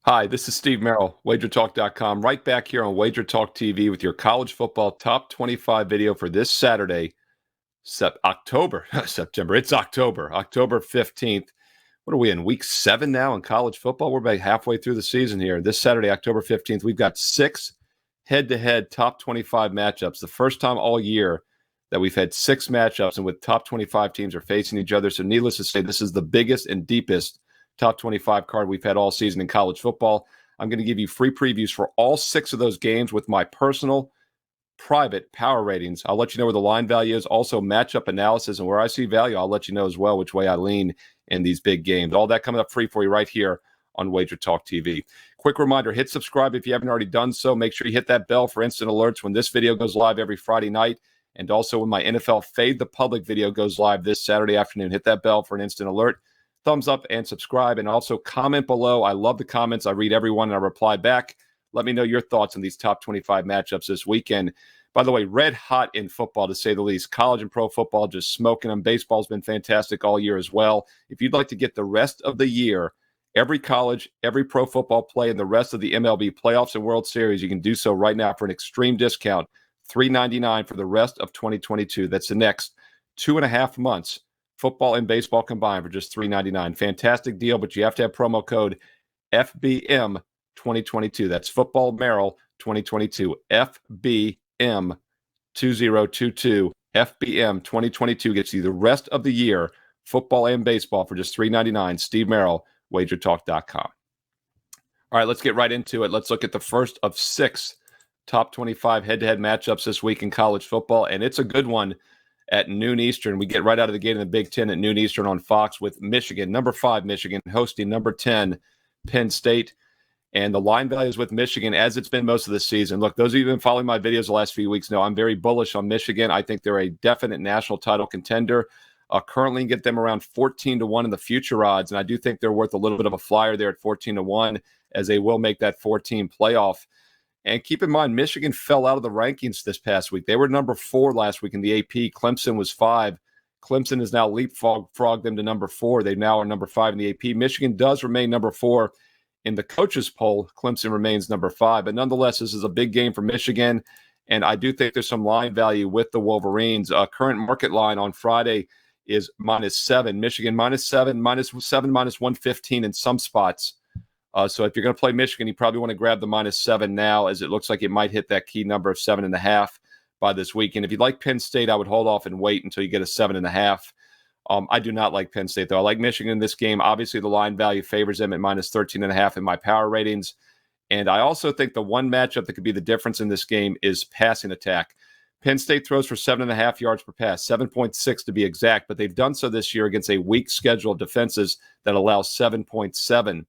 Hi, this is Steve Merril, WagerTalk.com, right back here on Wager Talk TV with your college football top 25 video for this Saturday, September. It's October 15th. What are we in, week 7 now in college football? We're about halfway through the season here. This Saturday, October 15th, we've got 6 head-to-head top 25 matchups. The first time all year that we've had 6 matchups and with top 25 teams are facing each other. So needless to say, this is the biggest and deepest top 25 card we've had all season in college football. I'm going to give you free previews for all 6 of those games with my personal private power ratings. I'll let you know where the line value is, also matchup analysis, and where I see value, I'll let you know as well which way I lean in these big games. All that coming up free for you right here on Wager Talk TV. Quick reminder, hit subscribe if you haven't already done so. Make sure you hit that bell for instant alerts when this video goes live every Friday night, and also when my NFL Fade the Public video goes live this Saturday afternoon. Hit that bell for an instant alert. Thumbs up and subscribe, and also comment below. I love the comments. I read everyone and I reply back. Let me know your thoughts on these top 25 matchups this weekend. By the way, red hot in football, to say the least. College and pro football just smoking them. Baseball's been fantastic all year as well. If you'd like to get the rest of the year, every college, every pro football play, and the rest of the MLB playoffs and World Series, you can do so right now for an extreme discount, $3.99 for the rest of 2022. That's the next 2.5 months. Football and baseball combined for just $3.99. Fantastic deal, but you have to have promo code FBM 2022. That's Football Merril 2022. FBM 2022. FBM 2022 gets you the rest of the year, football and baseball, for just $3.99. Steve Merril, WagerTalk.com. All right, let's get right into it. Let's look at the first of 6 top 25 head-to-head matchups this week in college football, and it's a good one. At noon Eastern, we get right out of the gate in the Big Ten at noon Eastern on Fox with Michigan, number 5 Michigan, hosting number 10 Penn State. And the line values with Michigan, as it's been most of the season. Look, those of you who've been following my videos the last few weeks know I'm very bullish on Michigan. I think they're a definite national title contender. Currently get them around 14-1 in the future odds, and I do think they're worth a little bit of a flyer there at 14-1, as they will make that 14 playoff. And keep in mind, Michigan fell out of the rankings this past week. They were number 4 last week in the AP. Clemson was 5. Clemson has now leapfrogged them to number 4. They now are number 5 in the AP. Michigan does remain number 4 in the coaches poll. Clemson remains number 5. But nonetheless, this is a big game for Michigan. And I do think there's some line value with the Wolverines. Current market line on Friday is -7. Michigan -7, -7, -115 in some spots. So if you're going to play Michigan, you probably want to grab the -7 now, as it looks like it might hit that key number of 7.5 by this weekend. If you'd like Penn State, I would hold off and wait until you get a 7.5. I do not like Penn State, though. I like Michigan in this game. Obviously, the line value favors them at -13.5 in my power ratings. And I also think the one matchup that could be the difference in this game is passing attack. Penn State throws for 7.5 yards per pass, 7.6 to be exact, but they've done so this year against a weak schedule of defenses that allows 7.7.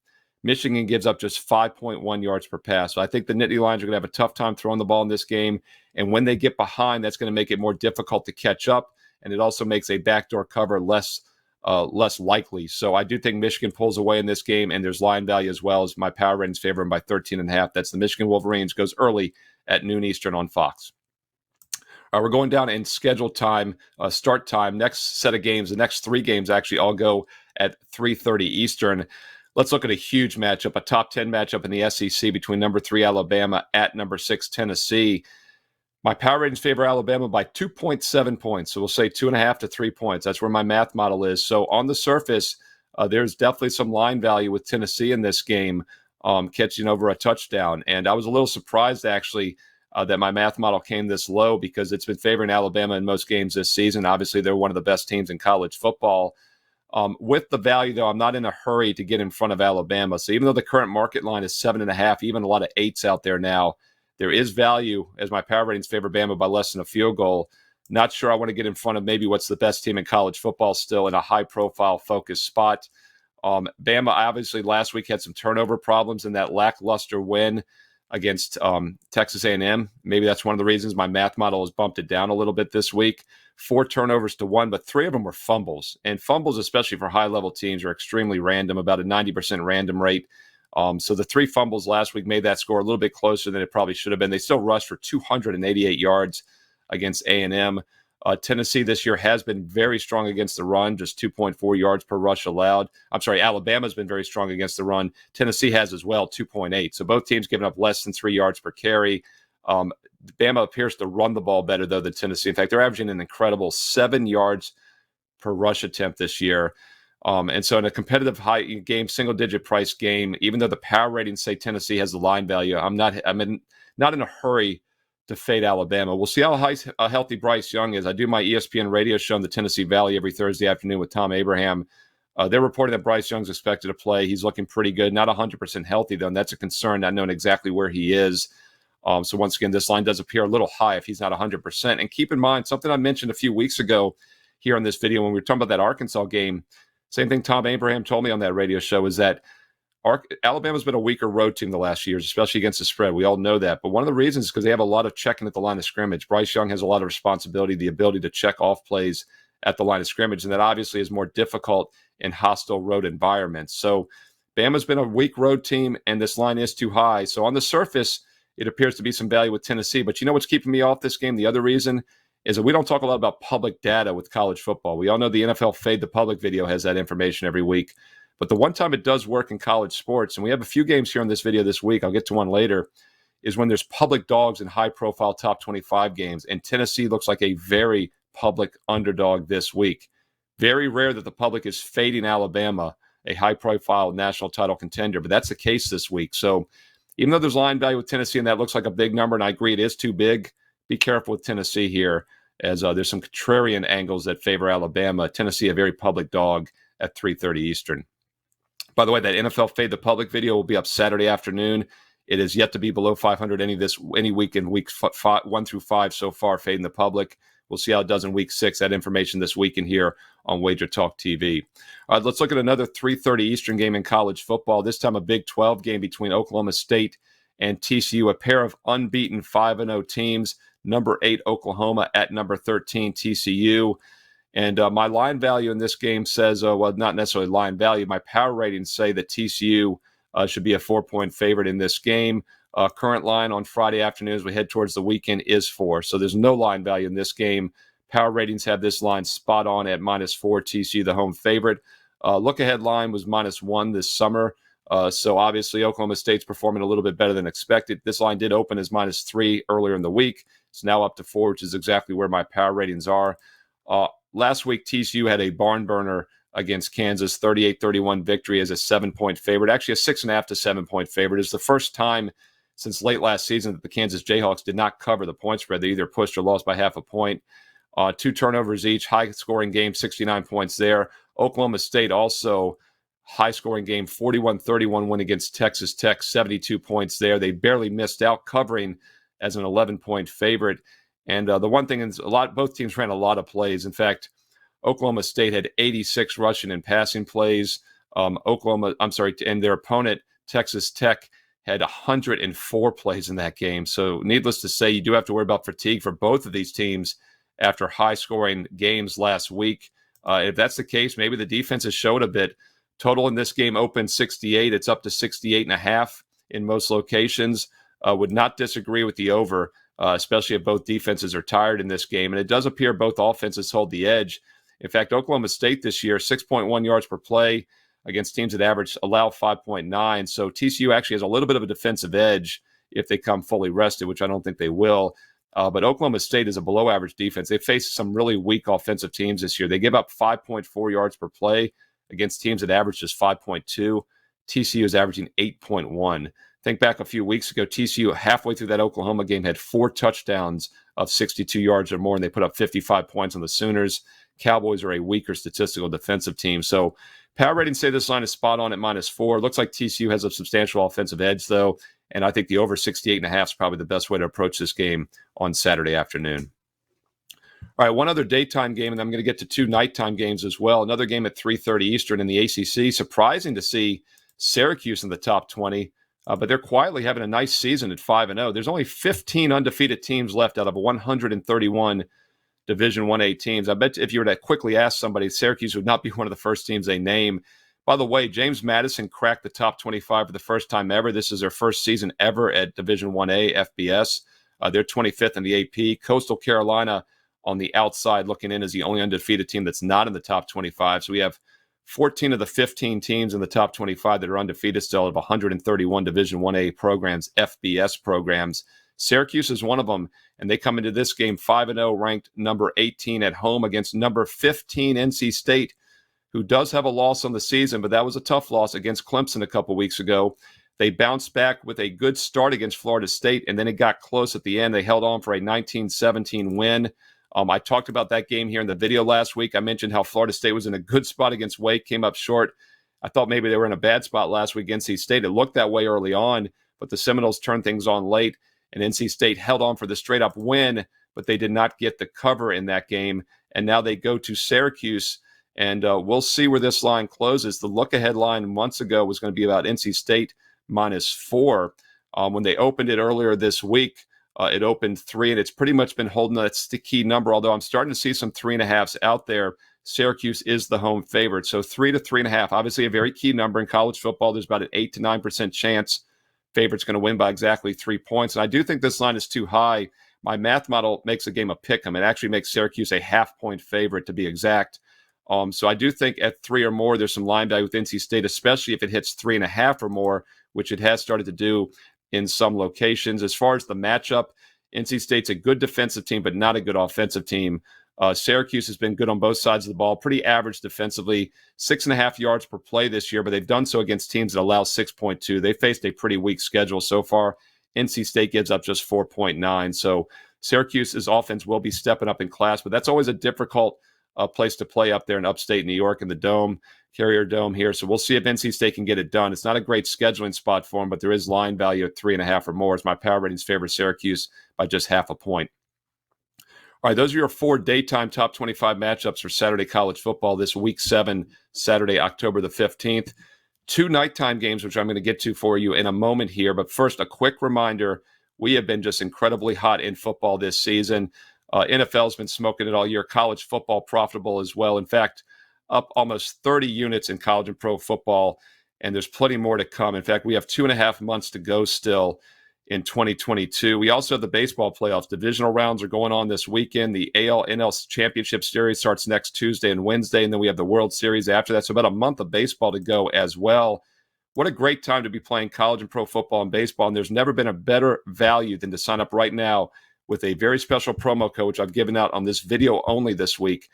Michigan gives up just 5.1 yards per pass. So I think the Nittany Lions are going to have a tough time throwing the ball in this game. And when they get behind, that's going to make it more difficult to catch up. And it also makes a backdoor cover less likely. So I do think Michigan pulls away in this game, and there's line value as well, as my power ratings favor them by 13.5. That's the Michigan Wolverines. Goes early at noon Eastern on Fox. We're going down in scheduled time, start time. Next set of games, the next 3 games actually all go at 3:30 Eastern. Let's look at a huge matchup, a top 10 matchup in the SEC between number 3 Alabama at number 6 Tennessee. My power ratings favor Alabama by 2.7 points. So we'll say 2.5 to 3 points. That's where my math model is. So on the surface, there's definitely some line value with Tennessee in this game, catching over a touchdown. And I was a little surprised, actually, that my math model came this low, because it's been favoring Alabama in most games this season. Obviously, they're one of the best teams in college football. With the value, though, I'm not in a hurry to get in front of Alabama. So even though the current market line is 7.5, even a lot of 8s out there now, there is value, as my power ratings favor Bama by less than a field goal. Not sure I want to get in front of maybe what's the best team in college football still in a high-profile focused spot. Bama, obviously, last week had some turnover problems in that lackluster win against Texas A&M. Maybe that's one of the reasons my math model has bumped it down a little bit this week. 4 turnovers to 1, but 3 of them were fumbles. And fumbles, especially for high-level teams, are extremely random, about a 90% random rate. So the 3 fumbles last week made that score a little bit closer than it probably should have been. They still rushed for 288 yards against A&M. Tennessee this year has been very strong against the run, just 2.4 yards per rush allowed. I'm sorry, Alabama's been very strong against the run. Tennessee has as well, 2.8. So both teams giving up less than 3 yards per carry. Bama appears to run the ball better, though, than Tennessee. In fact, they're averaging an incredible 7 yards per rush attempt this year. And so in a competitive high game, single-digit price game, even though the power ratings say Tennessee has the line value, I'm not in a hurry to fade Alabama. We'll see how healthy Bryce Young is. I do my ESPN radio show in the Tennessee Valley every Thursday afternoon with Tom Abraham. They're reporting that Bryce Young's expected to play. He's looking pretty good. Not 100% healthy, though, and that's a concern, not knowing exactly where he is. So once again, this line does appear a little high if he's not 100%. And keep in mind, something I mentioned a few weeks ago here on this video when we were talking about that Arkansas game, same thing Tom Abraham told me on that radio show, is that Alabama's been a weaker road team the last years, especially against the spread. We all know that. But one of the reasons is because they have a lot of checking at the line of scrimmage. Bryce Young has a lot of responsibility, the ability to check off plays at the line of scrimmage, and that obviously is more difficult in hostile road environments. So Bama's been a weak road team, and this line is too high. So on the surface, it appears to be some value with Tennessee. But you know what's keeping me off this game? The other reason is that we don't talk a lot about public data with college football. We all know the NFL Fade the Public video has that information every week. But the one time it does work in college sports, and we have a few games here in this video this week, I'll get to one later, is when there's public dogs in high-profile top 25 games, and Tennessee looks like a very public underdog this week. Very rare that the public is fading Alabama, a high-profile national title contender, but that's the case this week. So even though there's line value with Tennessee, and that looks like a big number, and I agree it is too big, be careful with Tennessee here, as there's some contrarian angles that favor Alabama. Tennessee, a very public dog at 3:30 Eastern. By the way, that NFL Fade the Public video will be up Saturday afternoon. It is yet to be below 500 any week in weeks 1 through 5 so far, Fading the Public. We'll see how it does in week 6. That information this weekend here on Wager Talk TV. All right, let's look at another 3:30 Eastern game in college football. This time a Big 12 game between Oklahoma State and TCU, a pair of unbeaten 5-0 teams. Number 8 Oklahoma at number 13 TCU. And my line value in this game says, well, not necessarily line value. My power ratings say that TCU should be a 4-point favorite in this game. Current line on Friday afternoon as we head towards the weekend is 4. So there's no line value in this game. Power ratings have this line spot on at -4, TCU, the home favorite. Look-ahead line was -1 this summer. So obviously Oklahoma State's performing a little bit better than expected. This line did open as -3 earlier in the week. It's now up to 4, which is exactly where my power ratings are. Last week, TCU had a barn burner against Kansas, 38-31 victory as a 7-point favorite. Actually, a 6.5 to 7-point favorite. It's the first time since late last season that the Kansas Jayhawks did not cover the point spread. They either pushed or lost by half a point. 2 turnovers each, high-scoring game, 69 points there. Oklahoma State also high-scoring game, 41-31 win against Texas Tech, 72 points there. They barely missed out covering as an 11-point favorite. And the one thing is, both teams ran a lot of plays. In fact, Oklahoma State had 86 rushing and passing plays. And their opponent, Texas Tech, had 104 plays in that game. So needless to say, you do have to worry about fatigue for both of these teams after high-scoring games last week. If that's the case, maybe the defense has showed a bit. Total in this game opened 68. It's up to 68.5 in most locations. Would not disagree with the over. Especially if both defenses are tired in this game. And it does appear both offenses hold the edge. In fact, Oklahoma State this year, 6.1 yards per play against teams that allow 5.9. So TCU actually has a little bit of a defensive edge if they come fully rested, which I don't think they will. But Oklahoma State is a below-average defense. They faced some really weak offensive teams this year. They give up 5.4 yards per play against teams that average just 5.2. TCU is averaging 8.1. Think back a few weeks ago, TCU halfway through that Oklahoma game had 4 touchdowns of 62 yards or more, and they put up 55 points on the Sooners. Cowboys are a weaker statistical defensive team. So power ratings say this line is spot on at -4. Looks like TCU has a substantial offensive edge, though, and I think the over 68.5 is probably the best way to approach this game on Saturday afternoon. All right, one other daytime game, and I'm going to get to 2 nighttime games as well. Another game at 3:30 Eastern in the ACC. Surprising to see Syracuse in the top 20. But they're quietly having a nice season at 5-0. There's only 15 undefeated teams left out of 131 Division 1A teams. I bet if you were to quickly ask somebody, Syracuse would not be one of the first teams they name. By the way, James Madison cracked the top 25 for the first time ever. This is their first season ever at Division 1A FBS. They're 25th in the AP. Coastal Carolina on the outside looking in as the only undefeated team that's not in the top 25. So we have 14 of the 15 teams in the top 25 that are undefeated still of 131 Division 1A programs, FBS programs. Syracuse is one of them, and they come into this game 5-0, ranked number 18 at home against number 15 NC State, who does have a loss on the season, but that was a tough loss against Clemson a couple weeks ago. They bounced back with a good start against Florida State, and then it got close at the end. They held on for a 19-17 win. I talked about that game here in the video last week. I mentioned how Florida State was in a good spot against Wake, came up short. I thought maybe they were in a bad spot last week against NC State. It looked that way early on, but the Seminoles turned things on late, and NC State held on for the straight-up win, but they did not get the cover in that game. And now they go to Syracuse, and we'll see where this line closes. The look-ahead line months ago was going to be about NC State -4. When they opened it earlier this week, it opened 3, and it's pretty much been holding. That's the key number, although I'm starting to see some 3.5s out there. Syracuse is the home favorite. So 3 to 3.5, obviously a very key number in college football. There's about an 8 to 9% chance favorite's going to win by exactly 3 points. And I do think this line is too high. My math model makes a game a pick 'em. It actually makes Syracuse a half-point favorite, to be exact. So I do think at 3 or more, there's some line value with NC State, especially if it hits 3.5 or more, which it has started to do in some locations. As far as the matchup, NC State's a good defensive team, but not a good offensive team. Syracuse has been good on both sides of the ball, pretty average defensively, 6.5 yards per play this year, but they've done so against teams that allow 6.2. They faced a pretty weak schedule so far. NC State gives up just 4.9. So Syracuse's offense will be stepping up in class, but that's always a difficult place to play up there in upstate New York in the Dome, Carrier Dome here. So we'll see if NC State can get it done. It's not a great scheduling spot for them, but there is line value at 3.5 or more as my power ratings favor Syracuse by just 0.5 point. All right, those are your 4 daytime top 25 matchups for Saturday college football this week 7, Saturday, October the 15th. 2 nighttime games, which I'm going to get to for you in a moment here. But first, a quick reminder, we have been just incredibly hot in football this season. NFL's been smoking it all year. College football profitable as well. In fact, up almost 30 units in college and pro football, and there's plenty more to come. In fact, we have 2.5 months to go still in 2022. We also have the baseball playoffs. Divisional rounds are going on this weekend. The AL-NL Championship Series starts next Tuesday and Wednesday, and then we have the World Series after that. So about a month of baseball to go as well. What a great time to be playing college and pro football and baseball, and there's never been a better value than to sign up right now with a very special promo code, which I've given out on this video only this week,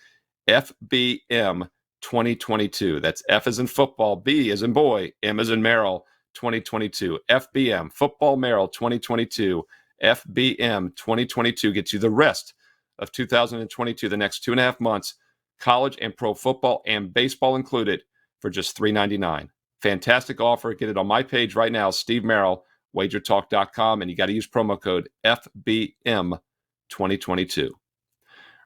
FBM 2022. That's F as in football, B as in boy, M as in Merrill, 2022. FBM, Football Merrill 2022. FBM 2022 gets you the rest of 2022, the next 2.5 months, college and pro football and baseball included, for just $3.99. Fantastic offer. Get it on my page right now, Steve Merril, wagertalk.com, and you got to use promo code FBM 2022.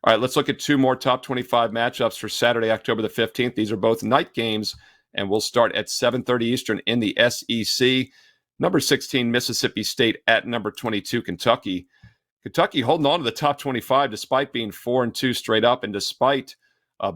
All right, let's look at 2 more top 25 matchups for Saturday, October the 15th. These are both night games, and we'll start at 7:30 Eastern in the SEC. Number 16, Mississippi State at number 22, Kentucky. Kentucky holding on to the top 25 despite being 4-2 straight up and despite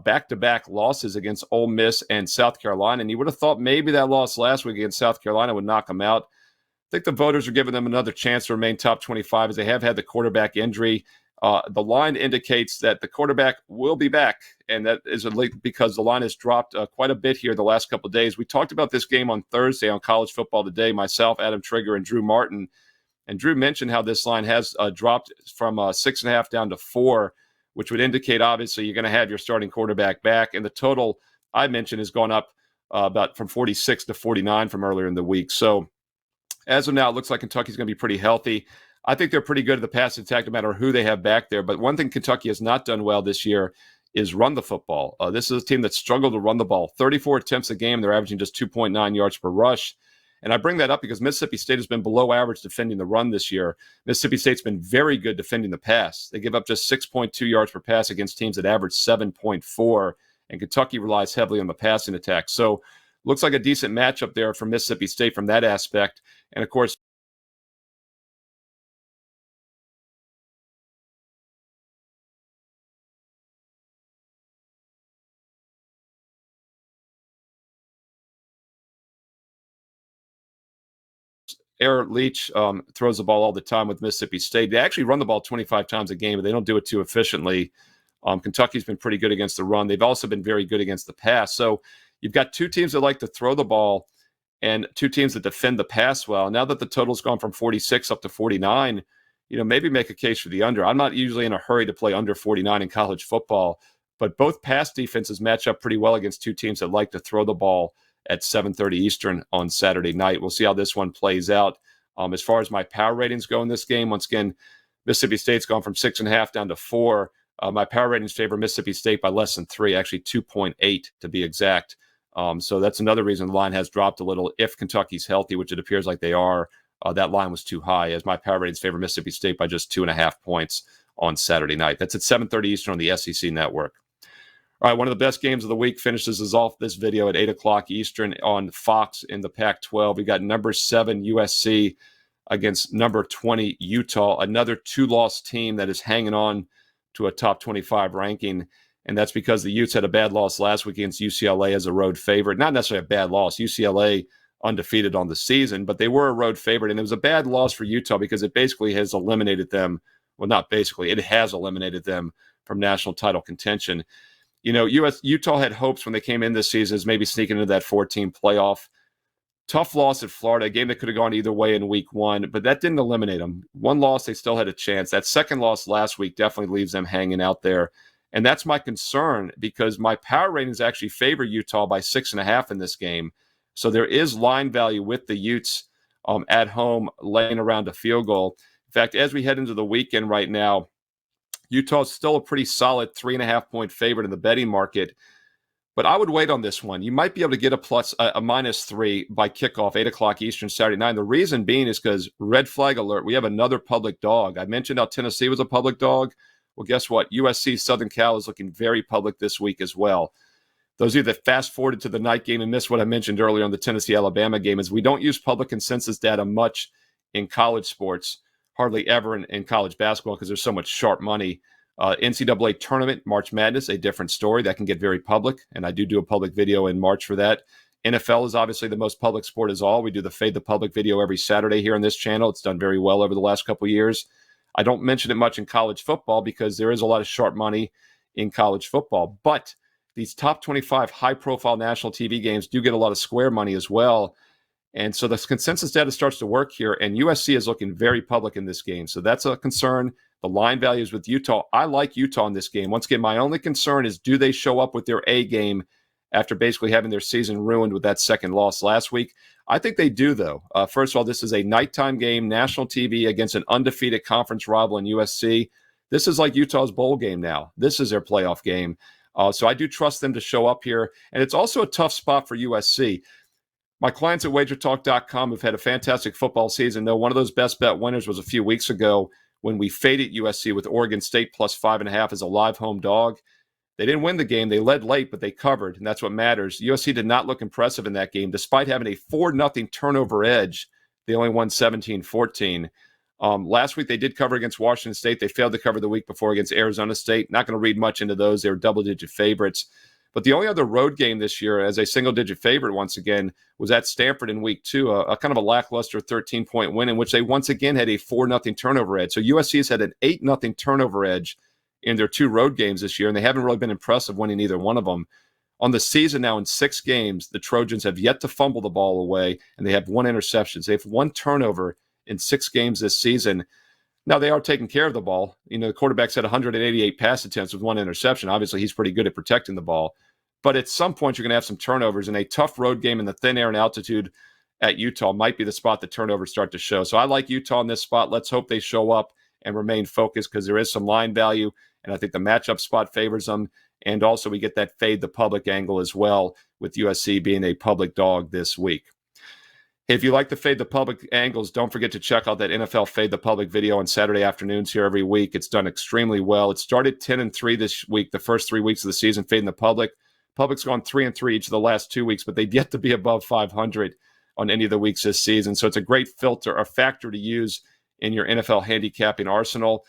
back-to-back losses against Ole Miss and South Carolina. And you would have thought maybe that loss last week against South Carolina would knock them out. I think the voters are giving them another chance to remain top 25 as they have had the quarterback injury. The line indicates that the quarterback will be back, and that is because the line has dropped quite a bit here the last couple of days. We talked about this game on Thursday on College Football Today, myself, Adam Trigger, and Drew Martin. And Drew mentioned how this line has dropped from 6.5 down to 4, which would indicate, obviously, you're going to have your starting quarterback back. And the total I mentioned has gone up about from 46 to 49 from earlier in the week. So as of now, it looks like Kentucky's going to be pretty healthy. I think they're pretty good at the pass attack no matter who they have back there. But one thing Kentucky has not done well this year is run the football. This is a team that struggled to run the ball. 34 attempts a game. They're averaging just 2.9 yards per rush. And I bring that up because Mississippi State has been below average defending the run this year. Mississippi State's been very good defending the pass. They give up just 6.2 yards per pass against teams that average 7.4. And Kentucky relies heavily on the passing attack. So looks like a decent matchup there for Mississippi State from that aspect. And, of course, Eric Leach throws the ball all the time with Mississippi State. They actually run the ball 25 times a game, but they don't do it too efficiently. Kentucky's been pretty good against the run. They've also been very good against the pass. So you've got two teams that like to throw the ball and two teams that defend the pass well. Now that the total's gone from 46 up to 49, maybe make a case for the under. I'm not usually in a hurry to play under 49 in college football, but both pass defenses match up pretty well against two teams that like to throw the ball at 7:30 Eastern on Saturday night. We'll see how this one plays out. As far as my power ratings go in this game, once again, Mississippi State's gone from 6.5 down to 4. My power ratings favor Mississippi State by less than 3, actually 2.8 to be exact. So that's another reason the line has dropped a little. If Kentucky's healthy, which it appears like they are, that line was too high, as my power ratings favor Mississippi State by just 2.5 points on Saturday night. That's at 7:30 Eastern on the SEC network. All right, one of the best games of the week finishes us off this video at 8 o'clock Eastern on Fox in the Pac-12. We got number 7 USC against number 20 Utah, another 2-loss team that is hanging on to a top 25 ranking. And that's because the Utes had a bad loss last week against UCLA as a road favorite. Not necessarily a bad loss. UCLA undefeated on the season, but they were a road favorite. And it was a bad loss for Utah because it basically has eliminated them. Well, not basically. It has eliminated them from national title contention. Utah had hopes when they came in this season as maybe sneaking into that 14 playoff. Tough loss at Florida, a game that could have gone either way in week 1, but that didn't eliminate them. One loss, they still had a chance. That second loss last week definitely leaves them hanging out there. And that's my concern because my power ratings actually favor Utah by 6.5 in this game. So there is line value with the Utes at home laying around a field goal. In fact, as we head into the weekend right now, Utah is still a pretty solid 3.5-point favorite in the betting market. But I would wait on this one. You might be able to get a -3 by kickoff, 8 o'clock Eastern Saturday night. The reason being is because, red flag alert, we have another public dog. I mentioned how Tennessee was a public dog. Well, guess what? USC Southern Cal is looking very public this week as well. Those of you that fast-forwarded to the night game and missed what I mentioned earlier on the Tennessee-Alabama game is we don't use public consensus data much in college sports, hardly ever in college basketball because there's so much sharp money. NCAA tournament, March Madness, a different story. That can get very public, and I do a public video in March for that. NFL is obviously the most public sport as all. We do the Fade the Public video every Saturday here on this channel. It's done very well over the last couple of years. I don't mention it much in college football because there is a lot of sharp money in college football. But these top 25 high-profile national TV games do get a lot of square money as well. And so the consensus data starts to work here, and USC is looking very public in this game. So that's a concern. The line values with Utah. I like Utah in this game. Once again, my only concern is do they show up with their A game after basically having their season ruined with that second loss last week? I think they do, though. First of all, this is a nighttime game, national TV against an undefeated conference rival in USC. This is like Utah's bowl game now. This is their playoff game. So I do trust them to show up here. And it's also a tough spot for USC. My clients at wagertalk.com have had a fantastic football season, though one of those best bet winners was a few weeks ago when we faded USC with Oregon State plus 5.5 as a live home dog. They didn't win the game. They led late, but they covered, and that's what matters. USC did not look impressive in that game. Despite having a 4-0 turnover edge, they only won 17-14. Last week, they did cover against Washington State. They failed to cover the week before against Arizona State. Not going to read much into those. They were double-digit favorites. But the only other road game this year as a single-digit favorite, once again, was at Stanford in week 2, a kind of a lackluster 13-point win in which they once again had a 4-0 turnover edge. So USC has had an 8-0 turnover edge in their 2 road games this year, and they haven't really been impressive winning either one of them. On the season now, in 6 games, the Trojans have yet to fumble the ball away, and they have 1 interception. They have 1 turnover in 6 games this season. Now, they are taking care of the ball. The quarterback's had 188 pass attempts with 1 interception. Obviously, he's pretty good at protecting the ball. But at some point, you're going to have some turnovers, and a tough road game in the thin air and altitude at Utah might be the spot that turnovers start to show. So I like Utah in this spot. Let's hope they show up and remain focused because there is some line value, and I think the matchup spot favors them. And also, we get that fade the public angle as well with USC being a public dog this week. If you like the Fade the Public angles, don't forget to check out that NFL Fade the Public video on Saturday afternoons here every week. It's done extremely well. It started 10-3 this week, the first 3 weeks of the season, Fading the Public. Public's gone 3-3 each of the last 2 weeks, but they've yet to be above 500 on any of the weeks this season. So it's a great filter or factor to use in your NFL handicapping arsenal.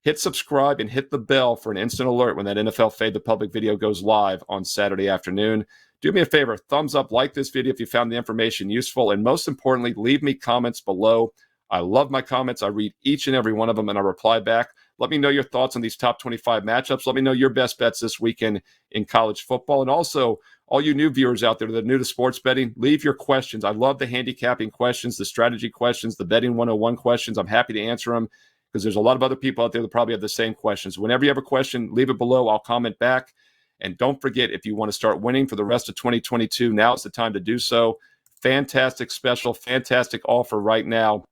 Hit subscribe and hit the bell for an instant alert when that NFL Fade the Public video goes live on Saturday afternoon. Do me a favor, thumbs up, like this video if you found the information useful, and most importantly, leave me comments below. I love my comments. I read each and every one of them, and I reply back. Let me know your thoughts on these top 25 matchups. Let me know your best bets this weekend in college football. And also, all you new viewers out there that are new to sports betting, leave your questions. I love the handicapping questions, the strategy questions, the betting 101 questions. I'm happy to answer them because there's a lot of other people out there that probably have the same questions. Whenever you have a question, leave it below. I'll comment back. And don't forget, if you want to start winning for the rest of 2022, now is the time to do so. Fantastic special, fantastic offer right now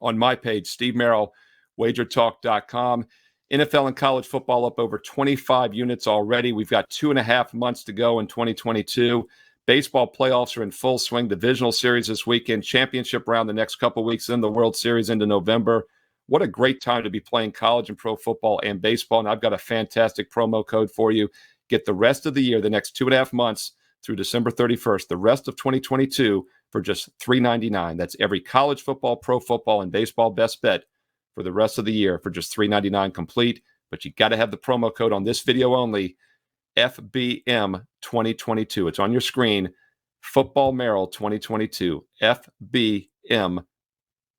on my page, Steve Merril, wagertalk.com. NFL and college football up over 25 units already. We've got 2.5 months to go in 2022. Baseball playoffs are in full swing. Divisional series this weekend. Championship round the next couple weeks. Then the World Series into November. What a great time to be playing college and pro football and baseball. And I've got a fantastic promo code for you. Get the rest of the year, the next 2.5 months through December 31st, the rest of 2022 for just $3.99. That's every college football, pro football, and baseball best bet for the rest of the year for just $3.99 complete. But you got to have the promo code on this video only, FBM 2022. It's on your screen, Football Merril 2022, FBM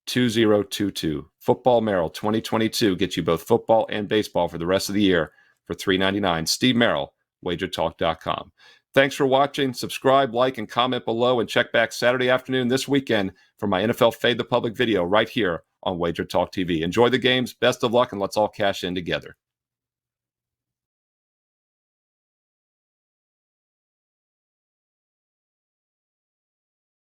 2022. Football Merril 2022 gets you both football and baseball for the rest of the year for $3.99. Steve Merril, wagertalk.com. Thanks for watching. Subscribe, like, and comment below, and check back Saturday afternoon this weekend for my NFL Fade the Public video right here on Wager Talk TV. Enjoy the games. Best of luck, and let's all cash in together.